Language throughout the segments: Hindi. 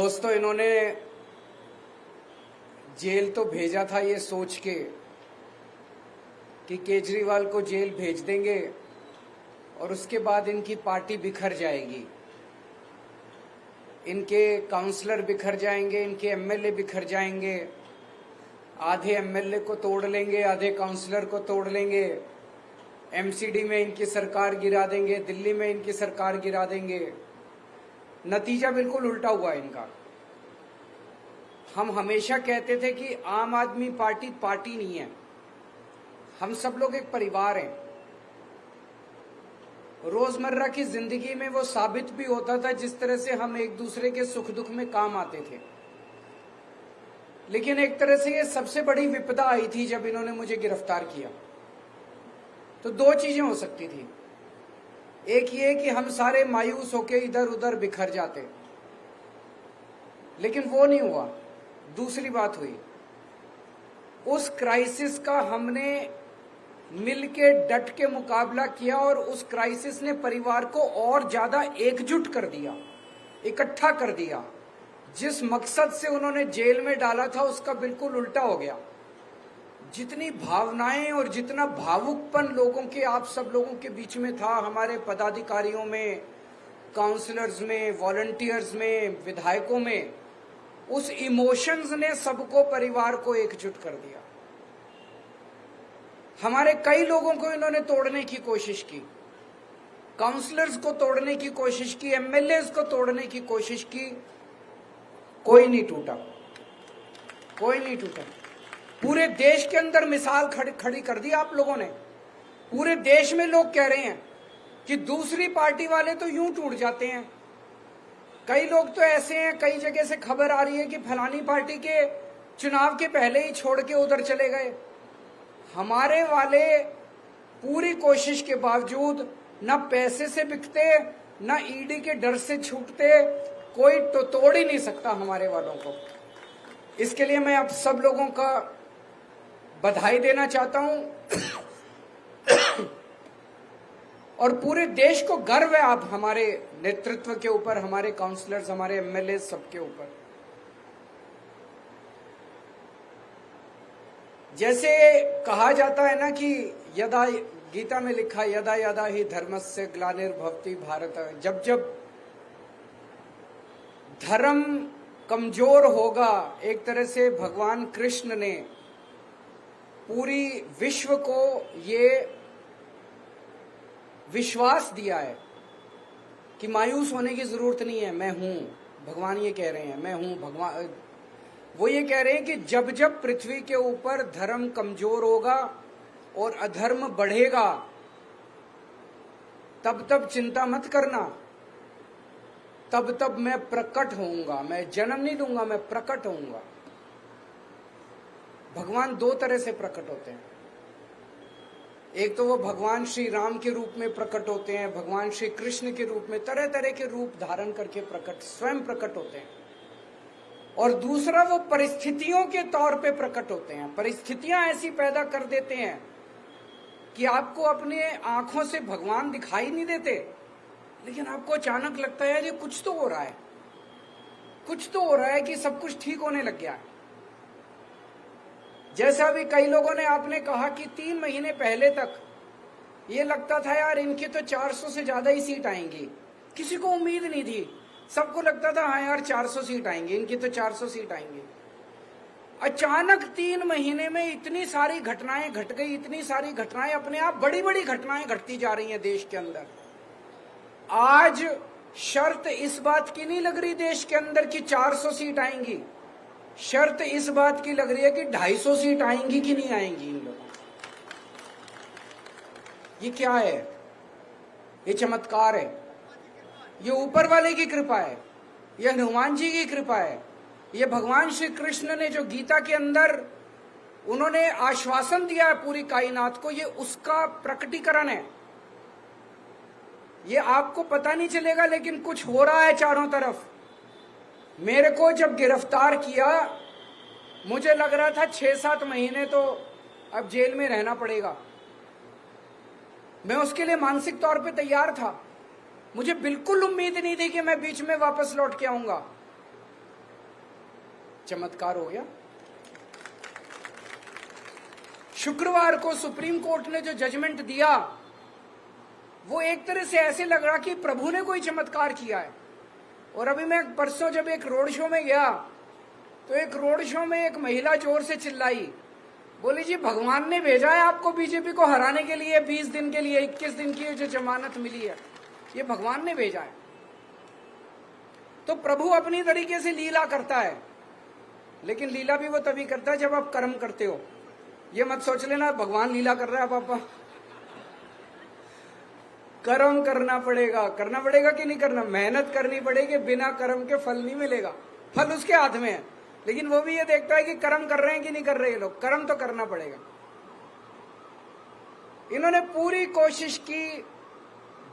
दोस्तों, इन्होंने जेल तो भेजा था ये सोच के कि केजरीवाल को जेल भेज देंगे और उसके बाद इनकी पार्टी बिखर जाएगी, इनके काउंसलर बिखर जाएंगे, इनके एमएलए बिखर जाएंगे, आधे एमएलए को तोड़ लेंगे, आधे काउंसलर को तोड़ लेंगे, एमसीडी में इनकी सरकार गिरा देंगे, दिल्ली में इनकी सरकार गिरा देंगे। नतीजा बिल्कुल उल्टा हुआ इनका। हम हमेशा कहते थे कि आम आदमी पार्टी पार्टी नहीं है, हम सब लोग एक परिवार हैं। रोजमर्रा की जिंदगी में वो साबित भी होता था, जिस तरह से हम एक दूसरे के सुख दुख में काम आते थे। लेकिन एक तरह से ये सबसे बड़ी विपदा आई थी जब इन्होंने मुझे गिरफ्तार किया। तो दो चीजें हो सकती थी, एक ये कि हम सारे मायूस होके इधर उधर बिखर जाते, लेकिन वो नहीं हुआ। दूसरी बात हुई, उस क्राइसिस का हमने मिलके डट के मुकाबला किया और उस क्राइसिस ने परिवार को और ज्यादा एकजुट कर दिया, इकट्ठा कर दिया। जिस मकसद से उन्होंने जेल में डाला था उसका बिल्कुल उल्टा हो गया। जितनी भावनाएं और जितना भावुकपन लोगों के, आप सब लोगों के बीच में था, हमारे पदाधिकारियों में, काउंसलर्स में, वॉलंटियर्स में, विधायकों में, उस इमोशंस ने सबको, परिवार को एकजुट कर दिया। हमारे कई लोगों को इन्होंने तोड़ने की कोशिश की, काउंसलर्स को तोड़ने की कोशिश की, एमएलए को तोड़ने की कोशिश की, कोई नहीं टूटा, कोई नहीं टूटा। पूरे देश के अंदर मिसाल खड़ी कर दी आप लोगों ने। पूरे देश में लोग कह रहे हैं कि दूसरी पार्टी वाले तो यूं टूट जाते हैं। कई लोग तो ऐसे हैं, कई जगह से खबर आ रही है कि फलानी पार्टी के चुनाव के पहले ही छोड़ के उधर चले गए। हमारे वाले पूरी कोशिश के बावजूद न पैसे से बिकते, न ईडी के डर से छूटते, कोई तो तोड़ ही नहीं सकता हमारे वालों को। इसके लिए मैं आप सब लोगों का बधाई देना चाहता हूं और पूरे देश को गर्व है आप हमारे नेतृत्व के ऊपर, हमारे काउंसलर्स, हमारे एमएलए, सबके ऊपर। जैसे कहा जाता है ना कि यदा, गीता में लिखा, यदा यदा ही धर्मस्य ग्लानिर्भवति भारत। जब जब धर्म कमजोर होगा, एक तरह से भगवान कृष्ण ने पूरी विश्व को ये विश्वास दिया है कि मायूस होने की जरूरत नहीं है, मैं हूं। भगवान ये कह रहे हैं, मैं हूं भगवान। वो ये कह रहे हैं कि जब जब पृथ्वी के ऊपर धर्म कमजोर होगा और अधर्म बढ़ेगा, तब तब चिंता मत करना, तब तब मैं प्रकट होऊंगा। मैं जन्म नहीं दूंगा, मैं प्रकट होऊंगा। भगवान दो तरह से प्रकट होते हैं। एक तो वो भगवान श्री राम के रूप में प्रकट होते हैं, भगवान श्री कृष्ण के रूप में, तरह तरह के रूप धारण करके स्वयं प्रकट होते हैं। और दूसरा वो परिस्थितियों के तौर पे प्रकट होते हैं। परिस्थितियां ऐसी पैदा कर देते हैं कि आपको अपने आंखों से भगवान दिखाई नहीं देते, लेकिन आपको अचानक लगता है ये कुछ तो हो रहा है, कुछ तो हो रहा है, कि सब कुछ ठीक होने लग गया है। जैसा भी कई लोगों ने, आपने कहा कि 3 महीने पहले तक ये लगता था यार इनकी तो 400 से ज्यादा ही सीट आएंगी। किसी को उम्मीद नहीं थी, सबको लगता था हाँ यार 400 सीट आएंगी, इनकी तो 400 सीट आएंगी। अचानक 3 महीने में इतनी सारी घटनाएं घट गई, इतनी सारी घटनाएं, अपने आप बड़ी बड़ी घटनाएं घटती जा रही हैं देश के अंदर। आज शर्त इस बात की नहीं लग रही देश के अंदर कि 400 सीट आएंगी, शर्त इस बात की लग रही है कि 250 सीट आएंगी कि नहीं आएंगी इन लोगों। ये क्या है? ये चमत्कार है, ये ऊपर वाले की कृपा है, ये हनुमान जी की कृपा है, ये भगवान श्री कृष्ण ने जो गीता के अंदर उन्होंने आश्वासन दिया है पूरी कायनात को, ये उसका प्रकटीकरण है। ये आपको पता नहीं चलेगा, लेकिन कुछ हो रहा है चारों तरफ। मेरे को जब गिरफ्तार किया, मुझे लग रहा था 6-7 महीने तो अब जेल में रहना पड़ेगा। मैं उसके लिए मानसिक तौर पे तैयार था। मुझे बिल्कुल उम्मीद नहीं थी कि मैं बीच में वापस लौट के आऊंगा। चमत्कार हो गया। शुक्रवार को सुप्रीम कोर्ट ने जो जजमेंट दिया वो एक तरह से ऐसे लग रहा कि प्रभु ने कोई चमत्कार किया है। और अभी मैं परसों जब एक रोड शो में गया तो एक रोड शो में एक महिला जोर से चिल्लाई, बोली जी भगवान ने भेजा है आपको बीजेपी को हराने के लिए, 20 दिन के लिए, 21 दिन की जो जमानत मिली है ये भगवान ने भेजा है। तो प्रभु अपनी तरीके से लीला करता है, लेकिन लीला भी वो तभी करता है जब आप कर्म करते हो। ये मत सोच लेना भगवान लीला कर रहा है पापा। कर्म करना पड़ेगा कि नहीं करना, मेहनत करनी पड़ेगी, बिना कर्म के फल नहीं मिलेगा, फल उसके हाथ में है। लेकिन वो भी ये देखता है कि कर्म कर रहे हैं कि नहीं कर रहे हैं लोग, कर्म तो करना पड़ेगा। इन्होंने पूरी कोशिश की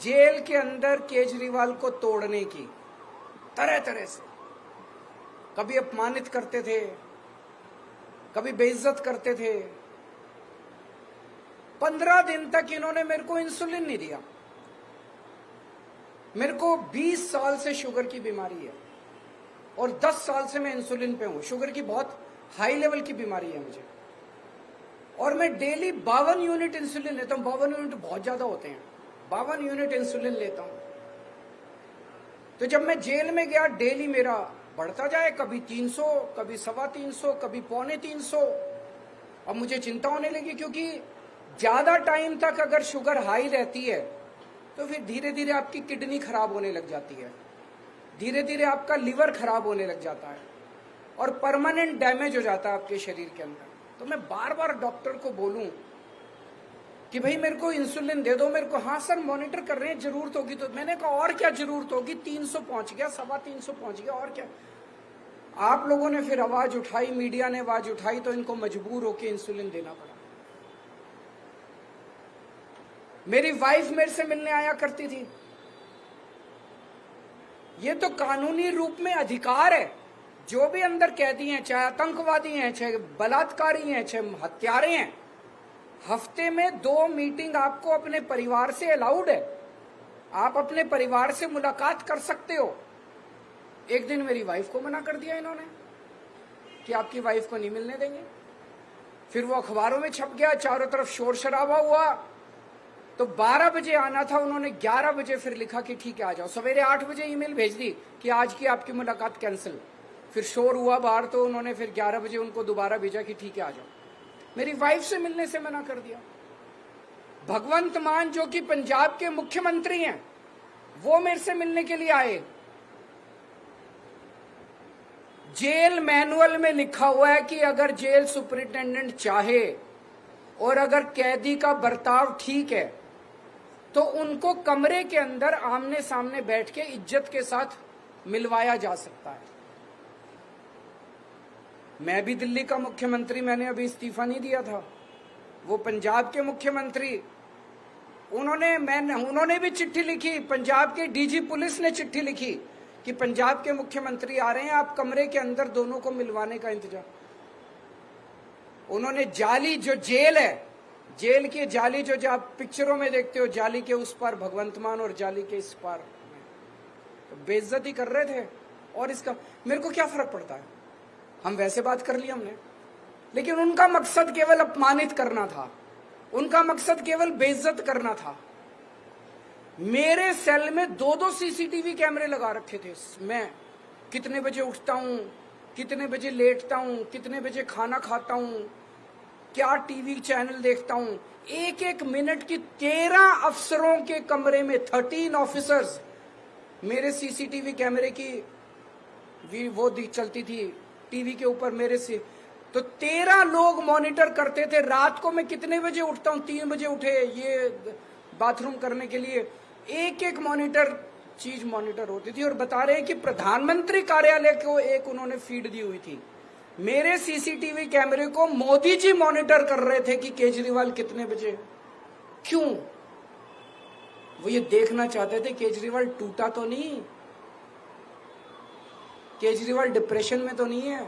जेल के अंदर केजरीवाल को तोड़ने की, तरह तरह से। कभी अपमानित करते थे, कभी बेइज्जत करते थे। 15 दिन तक इन्होंने मेरे को इंसुलिन नहीं दिया। मेरे को 20 साल से शुगर की बीमारी है और 10 साल से मैं इंसुलिन पे हूं। शुगर की बहुत हाई लेवल की बीमारी है मुझे, और मैं डेली 52 यूनिट इंसुलिन लेता हूं। 52 यूनिट बहुत ज्यादा होते हैं, 52 यूनिट इंसुलिन लेता हूं। तो जब मैं जेल में गया, डेली मेरा बढ़ता जाए, कभी 300, कभी 325, कभी 350। अब मुझे चिंता होने लगी, क्योंकि ज्यादा टाइम तक अगर शुगर हाई रहती है तो फिर धीरे धीरे आपकी किडनी खराब होने लग जाती है, धीरे धीरे आपका लिवर खराब होने लग जाता है और परमानेंट डैमेज हो जाता है आपके शरीर के अंदर। तो मैं बार बार डॉक्टर को बोलूं कि भाई मेरे को इंसुलिन दे दो मेरे को। हाँ सर मॉनिटर कर रहे हैं, जरूरत होगी तो। मैंने कहा और क्या जरूरत होगी, 300 पहुंच गया, 325 पहुंच गया, और क्या। आप लोगों ने फिर आवाज उठाई, मीडिया ने आवाज उठाई, तो इनको मजबूर होकर इंसुलिन देना पड़ा। मेरी वाइफ मेरे से मिलने आया करती थी। ये तो कानूनी रूप में अधिकार है। जो भी अंदर कैदी हैं, चाहे आतंकवादी हैं, चाहे बलात्कारी हैं, चाहे हत्यारे हैं, हफ्ते में 2 मीटिंग आपको अपने परिवार से अलाउड है। आप अपने परिवार से मुलाकात कर सकते हो। एक दिन मेरी वाइफ को मना कर दिया इन्होंने कि आपकी वाइफ को नहीं मिलने देंगे। फिर वो अखबारों में छप गया, चारों तरफ शोर शराबा हुआ। तो 12 बजे आना था, उन्होंने 11 बजे फिर लिखा कि ठीक है आ जाओ। सवेरे 8 बजे ईमेल भेज दी कि आज की आपकी मुलाकात कैंसिल। फिर शोर हुआ बाहर, तो उन्होंने फिर 11 बजे उनको दोबारा भेजा कि ठीक है आ जाओ। मेरी वाइफ से मिलने से मना कर दिया। भगवंत मान जो कि पंजाब के मुख्यमंत्री हैं, वो मेरे से मिलने के लिए आए। जेल मैनुअल में लिखा हुआ है कि अगर जेल सुपरिटेंडेंट चाहे और अगर कैदी का बर्ताव ठीक है तो उनको कमरे के अंदर आमने सामने बैठ के इज्जत के साथ मिलवाया जा सकता है। मैं भी दिल्ली का मुख्यमंत्री, मैंने अभी इस्तीफा नहीं दिया था। वो पंजाब के मुख्यमंत्री, उन्होंने भी चिट्ठी लिखी। पंजाब के डीजी पुलिस ने चिट्ठी लिखी कि पंजाब के मुख्यमंत्री आ रहे हैं, आप कमरे के अंदर दोनों को मिलवाने का इंतजाम। उन्होंने जाली जो जेल है, जेल की जाली जो आप पिक्चरों में देखते हो, जाली के उस पार भगवंत मान और जाली के इस पार, तो बेइज्जती कर रहे थे। और इसका मेरे को क्या फर्क पड़ता है, हम वैसे बात कर ली हमने। लेकिन उनका मकसद केवल अपमानित करना था, उनका मकसद केवल बेइज्जत करना था। मेरे सेल में 2-2 सीसीटीवी कैमरे लगा रखे थे। मैं कितने बजे उठता हूं, कितने बजे लेटता हूं, कितने बजे खाना खाता हूं, क्या टीवी चैनल देखता हूं, एक एक मिनट की 13 अफसरों के कमरे में 13 ऑफिसर्स, मेरे सीसीटीवी कैमरे की वो चलती थी टीवी के ऊपर मेरे से। तो 13 लोग मॉनिटर करते थे। रात को मैं कितने बजे उठता हूं, 3 बजे उठे ये बाथरूम करने के लिए, एक एक चीज मॉनिटर होती थी। और बता रहे हैं कि प्रधानमंत्री कार्यालय को एक उन्होंने फीड दी हुई थी। मेरे सीसीटीवी कैमरे को मोदी जी मॉनिटर कर रहे थे कि केजरीवाल कितने बजे। क्यों? वो ये देखना चाहते थे केजरीवाल टूटा तो नहीं, केजरीवाल डिप्रेशन में तो नहीं है।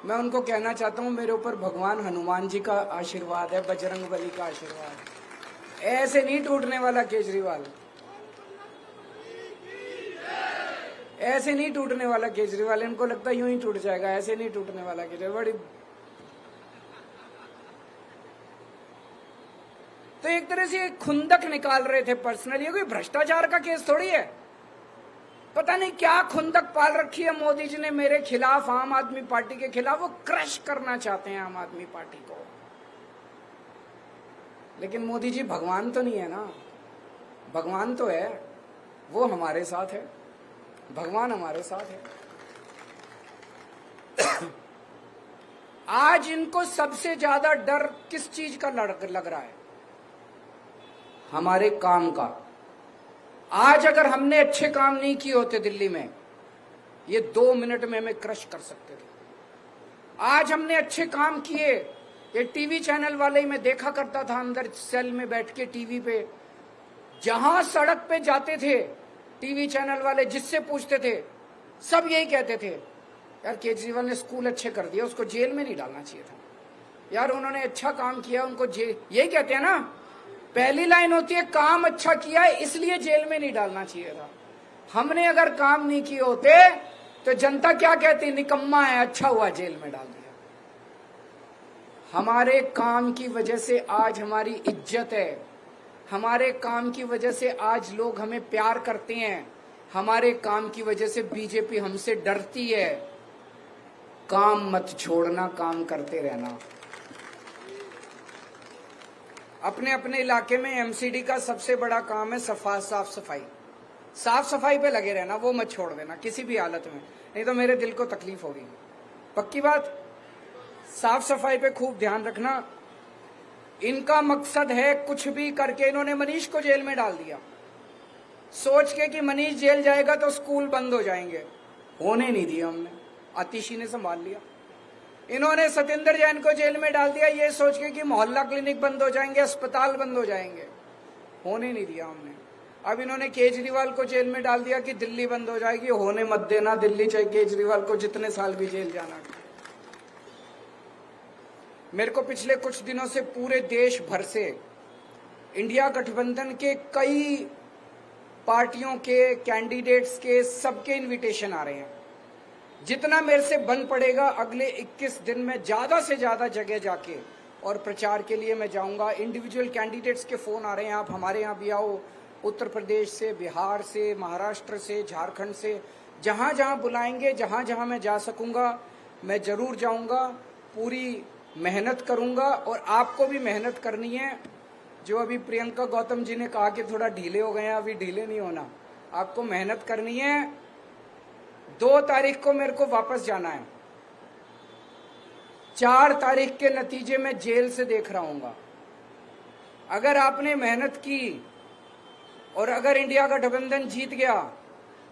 मैं उनको कहना चाहता हूं मेरे ऊपर भगवान हनुमान जी का आशीर्वाद है, बजरंगबली का आशीर्वाद है। ऐसे नहीं टूटने वाला केजरीवाल, ऐसे नहीं टूटने वाला केजरीवाल, इनको लगता है यूं ही टूट जाएगा, ऐसे नहीं टूटने वाला केजरीवाल। बड़ी तो एक तरह से खुंदक निकाल रहे थे पर्सनली, कोई भ्रष्टाचार का केस थोड़ी है। पता नहीं क्या खुंदक पाल रखी है मोदी जी ने मेरे खिलाफ, आम आदमी पार्टी के खिलाफ। वो क्रश करना चाहते हैं आम आदमी पार्टी को। लेकिन मोदी जी भगवान तो नहीं है ना, भगवान तो है, वो हमारे साथ है, भगवान हमारे साथ है। आज इनको सबसे ज्यादा डर किस चीज का लग रहा है? हमारे काम का। आज अगर हमने अच्छे काम नहीं किए होते दिल्ली में, ये 2 मिनट में हमें क्रश कर सकते थे। आज हमने अच्छे काम किए। ये टीवी चैनल वाले ही मैं देखा करता था अंदर सेल में बैठ के टीवी पे, जहां सड़क पे जाते थे टीवी चैनल वाले, जिससे पूछते थे सब यही कहते थे, यार केजरीवाल ने स्कूल अच्छे कर दिया, उसको जेल में नहीं डालना चाहिए था, यार उन्होंने अच्छा काम किया, उनको जेल, यही कहते हैं ना। पहली लाइन होती है काम अच्छा किया है इसलिए जेल में नहीं डालना चाहिए था। हमने अगर काम नहीं किए होते तो जनता क्या कहती, निकम्मा है, अच्छा हुआ जेल में डाल दिया। हमारे काम की वजह से आज हमारी इज्जत है, हमारे काम की वजह से आज लोग हमें प्यार करते हैं, हमारे काम की वजह से बीजेपी हमसे डरती है। काम मत छोड़ना, काम करते रहना। अपने अपने इलाके में एमसीडी का सबसे बड़ा काम है साफ सफाई। साफ सफाई पे लगे रहना, वो मत छोड़ देना किसी भी हालत में, नहीं तो मेरे दिल को तकलीफ होगी। पक्की बात, साफ सफाई पे खूब ध्यान रखना। इनका मकसद है कुछ भी करके, इन्होंने मनीष को जेल में डाल दिया सोच के कि मनीष जेल जाएगा तो स्कूल बंद हो जाएंगे। होने नहीं दिया हमने, आतिशी ने संभाल लिया। इन्होंने सत्येंद्र जैन को जेल में डाल दिया ये सोच के कि मोहल्ला क्लिनिक बंद हो जाएंगे, अस्पताल बंद हो जाएंगे। होने नहीं दिया हमने। अब इन्होंने केजरीवाल को जेल में डाल दिया कि दिल्ली बंद हो जाएगी। होने मत देना दिल्ली, चाहे केजरीवाल को जितने साल भी जेल जाना। मेरे को पिछले कुछ दिनों से पूरे देश भर से इंडिया गठबंधन के कई पार्टियों के कैंडिडेट्स के सबके इनविटेशन आ रहे हैं। जितना मेरे से बन पड़ेगा अगले 21 दिन में ज्यादा से ज्यादा जगह जाके और प्रचार के लिए मैं जाऊंगा। इंडिविजुअल कैंडिडेट्स के फोन आ रहे हैं, आप हमारे यहाँ भी आओ। उत्तर प्रदेश से, बिहार से, महाराष्ट्र से, झारखंड से, जहां जहां बुलाएंगे, जहां जहां मैं जा सकूंगा मैं जरूर जाऊंगा। पूरी मेहनत करूंगा और आपको भी मेहनत करनी है। जो अभी प्रियंका गौतम जी ने कहा कि थोड़ा ढीले हो गए हैं, अभी ढीले नहीं होना, आपको मेहनत करनी है। 2 तारीख को मेरे को वापस जाना है। 4 तारीख के नतीजे में जेल से देख रहा हूंगा। अगर आपने मेहनत की और अगर इंडिया का गठबंधन जीत गया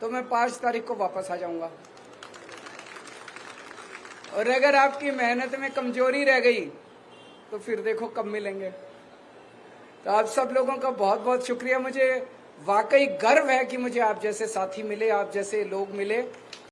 तो मैं 5 तारीख को वापस आ जाऊंगा। और अगर आपकी मेहनत में कमजोरी रह गई तो फिर देखो कब मिलेंगे। तो आप सब लोगों का बहुत बहुत शुक्रिया। मुझे वाकई गर्व है कि मुझे आप जैसे साथी मिले, आप जैसे लोग मिले।